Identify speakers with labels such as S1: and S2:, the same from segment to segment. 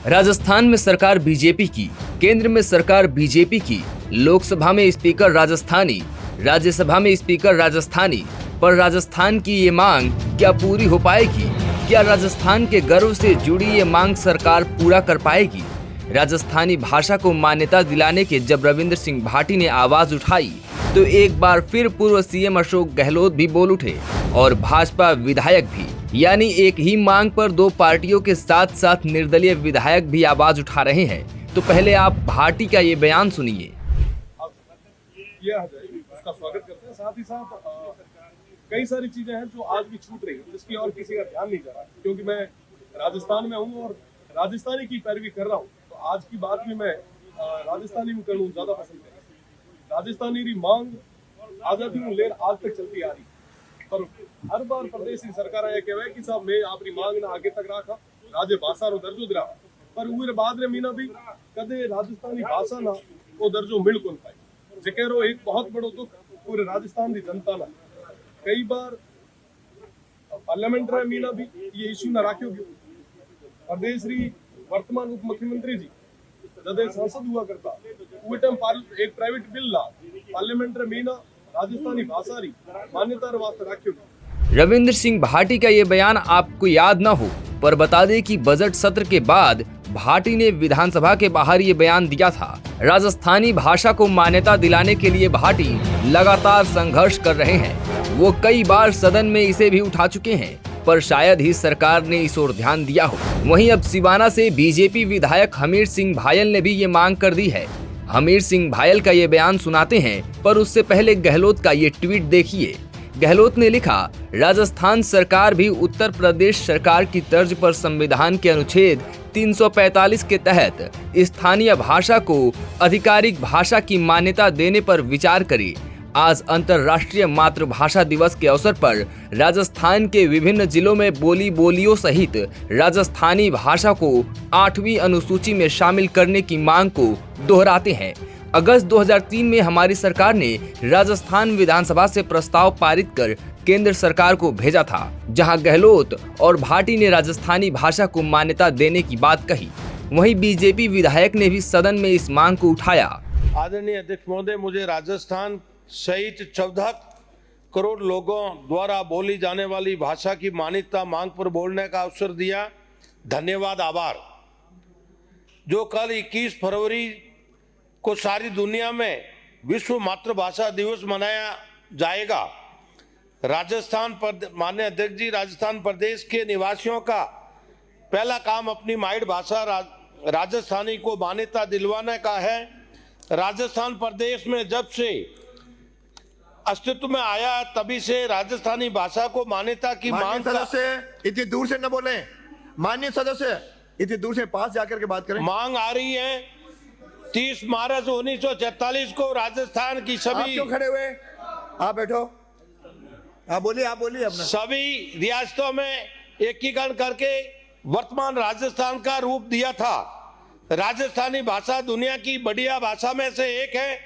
S1: राजस्थान में सरकार बीजेपी की, केंद्र में सरकार बीजेपी की, लोकसभा में स्पीकर राजस्थानी, राज्यसभा में स्पीकर राजस्थानी, पर राजस्थान की ये मांग क्या पूरी हो पाएगी? क्या राजस्थान के गर्व से जुड़ी ये मांग सरकार पूरा कर पाएगी? राजस्थानी भाषा को मान्यता दिलाने के जब रविंद्र सिंह भाटी ने आवाज उठाई तो एक बार फिर पूर्व सीएम अशोक गहलोत भी बोल उठे और भाजपा विधायक भी, यानी एक ही मांग पर दो पार्टियों के साथ साथ निर्दलीय विधायक भी आवाज उठा रहे हैं। तो पहले आप भाटी का ये बयान सुनिए।
S2: इसका स्वागत करते हैं। साथ ही साथ कई सारी चीजें हैं जो आज भी छूट रही है, जिसकी और किसी का ध्यान नहीं जा रहा, क्योंकि मैं राजस्थान में हूँ और राजस्थानी की पैरवी कर रहा हूँ। तो आज की बात भी मैं राजस्थानी में करूँ ज्यादा पसंद है। राजस्थानी री मांग आजादी में लेर आज तक चलती आ रही, पर हर बार प्रदेश की सरकार ये कहवे कि साहब मैं आपकी मांग ना आगे तक रखा, राज्य भाषा रो दर्जो दिला, पर उरे बाद रे मीना भी कदे राजस्थानी भाषा ना वो दर्जो मिल कोन पाई। जेकेरो एक बहुत बड़ो दुख पूरे राजस्थान की जनता ना। कई बार पार्लियामेंट रे मीना भी ये इश्यू ना राख्यो गयो। प्रदेश री वर्तमान उप मुख्यमंत्री जी जदे सांसद हुआ करता उस टाइम एक प्राइवेट बिल ला पार्लियामेंट रे मीना राजस्थानी भाषा री मान्यता रे वास्ते राख्यो।
S1: रविंद्र सिंह भाटी का ये बयान आपको याद ना हो, पर बता दें कि बजट सत्र के बाद भाटी ने विधानसभा के बाहर ये बयान दिया था। राजस्थानी भाषा को मान्यता दिलाने के लिए भाटी लगातार संघर्ष कर रहे हैं। वो कई बार सदन में इसे भी उठा चुके हैं, पर शायद ही सरकार ने इस ओर ध्यान दिया हो। वहीं अब सिवाना से बीजेपी विधायक हमीर सिंह भायल ने भी ये मांग कर दी है। हमीर सिंह भायल का ये बयान सुनाते हैं, पर उससे पहले गहलोत का ये ट्वीट देखिए। गहलोत ने लिखा, राजस्थान सरकार भी उत्तर प्रदेश सरकार की तर्ज पर संविधान के अनुच्छेद 345 के तहत स्थानीय भाषा को आधिकारिक भाषा की मान्यता देने पर विचार करे। आज अंतर्राष्ट्रीय मातृभाषा दिवस के अवसर पर राजस्थान के विभिन्न जिलों में बोलियों सहित राजस्थानी भाषा को 8वीं अनुसूची में शामिल करने की मांग को दोहराते हैं। अगस्त 2003 में हमारी सरकार ने राजस्थान विधानसभा से प्रस्ताव पारित कर केंद्र सरकार को भेजा था, जहां गहलोत और भाटी ने राजस्थानी भाषा को मान्यता देने की बात कही। वहीं बीजेपी विधायक ने भी सदन में इस मांग को उठाया।
S3: आदरणीय अध्यक्ष महोदय, मुझे राजस्थान सहित 14 करोड़ लोगों द्वारा बोली जाने वाली भाषा की मान्यता मांग पर बोलने का अवसर दिया। धन्यवाद, आभार। जो कल 21 फरवरी को सारी दुनिया में विश्व मातृभाषा दिवस मनाया जाएगा। राजस्थान माननीय अध्यक्ष जी, राजस्थान प्रदेश के निवासियों का पहला काम अपनी मातृभाषा राजस्थानी को मान्यता दिलवाने का है। राजस्थान प्रदेश में जब से अस्तित्व में आया तभी से राजस्थानी भाषा को मान्यता की मांग।
S4: सदस्य इतनी दूर से न बोले, माननीय सदस्य इतनी दूर से पास जाकर के बात करें।
S3: मांग आ रही है 30 मार्च 1946 को राजस्थान की सभी।
S4: आप क्यों खड़े हुए? आप बैठो, आप बोलिए अपना।
S3: सभी रियासतों में एकीकरण करके वर्तमान राजस्थान का रूप दिया था। राजस्थानी भाषा दुनिया की बढ़िया भाषा में से एक है।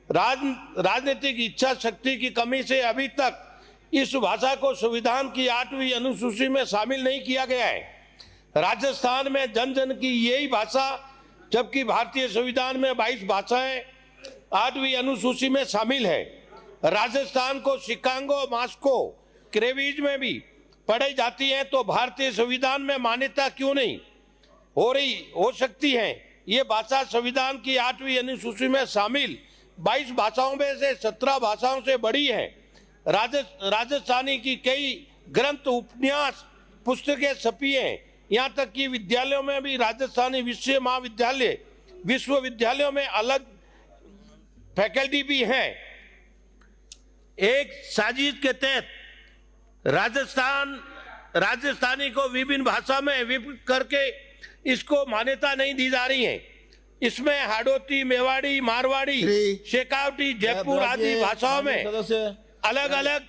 S3: राजनीतिक इच्छा शक्ति की कमी से अभी तक इस भाषा को संविधान की 8वीं अनुसूची में शामिल नहीं किया गया है। राजस्थान में जन जन की यही भाषा, जबकि भारतीय संविधान में 22 भाषाएं 8वीं अनुसूची में शामिल है। राजस्थान को शिकांगो, मास्को, क्रेवीज में भी पढ़ाई जाती है, तो भारतीय संविधान में मान्यता क्यों नहीं हो सकती है? ये भाषा संविधान की 8वीं अनुसूची में शामिल 22 भाषाओं में से 17 भाषाओं से बड़ी है। राजस्थानी की कई ग्रंथ, उपन्यास, पुस्तकें छपी हैं। यहाँ तक कि विद्यालयों में भी राजस्थानी महाविद्यालय, विश्वविद्यालयों में अलग फैकल्टी भी हैं। एक साजिश के तहत राजस्थानी को विभिन्न भाषा में विभक्त करके इसको मान्यता नहीं दी जा रही है। इसमें हाड़ौती, मेवाड़ी, मारवाड़ी, शेखावटी, जयपुर आदि भाषाओं में अलग अलग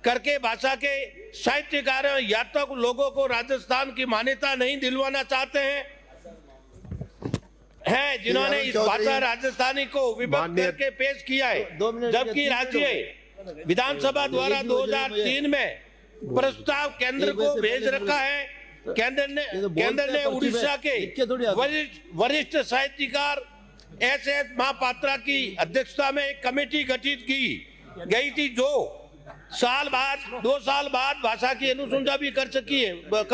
S3: करके भाषा के साहित्यकारों या तो लोगों को राजस्थान की मान्यता नहीं दिलवाना चाहते हैं जिन्होंने इस भाषा राजस्थानी को विभक्त करके पेश किया है। जबकि राज्य विधानसभा द्वारा 2003 में प्रस्ताव केंद्र को भेज रखा है केंद्र ने उड़ीसा के वरिष्ठ साहित्यकार एस महापात्रा की अध्यक्षता में एक कमेटी गठित की गई थी, जो 2 साल बाद भाषा की अनुशंसा भी कर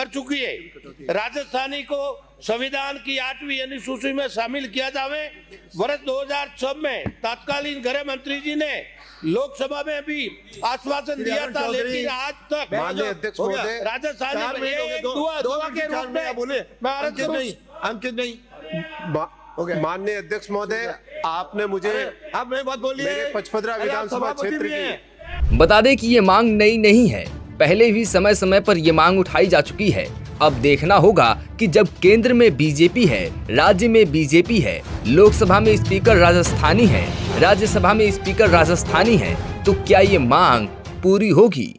S3: चुकी है। राजस्थानी को संविधान की 8वीं अनुसूची में शामिल किया जावे। वर्ष 2006 में तत्कालीन गृह मंत्री जी ने लोकसभा में भी आश्वासन दिया था, लेकिन आज तक
S5: माननीय अध्यक्ष महोदय,
S3: राजस्थानी दुआ के रूप में
S4: अंकित नहीं
S5: माननीय अध्यक्ष महोदय, आपने मुझे
S4: आप मेरी बात बोलिए।
S5: मेरे पचपदरा विधानसभा क्षेत्र की
S1: बता दें कि ये मांग नई नहीं है, पहले भी समय समय पर ये मांग उठाई जा चुकी है। अब देखना होगा कि जब केंद्र में बीजेपी है, राज्य में बीजेपी है, लोकसभा में स्पीकर राजस्थानी है, राज्यसभा में स्पीकर राजस्थानी है, तो क्या ये मांग पूरी होगी?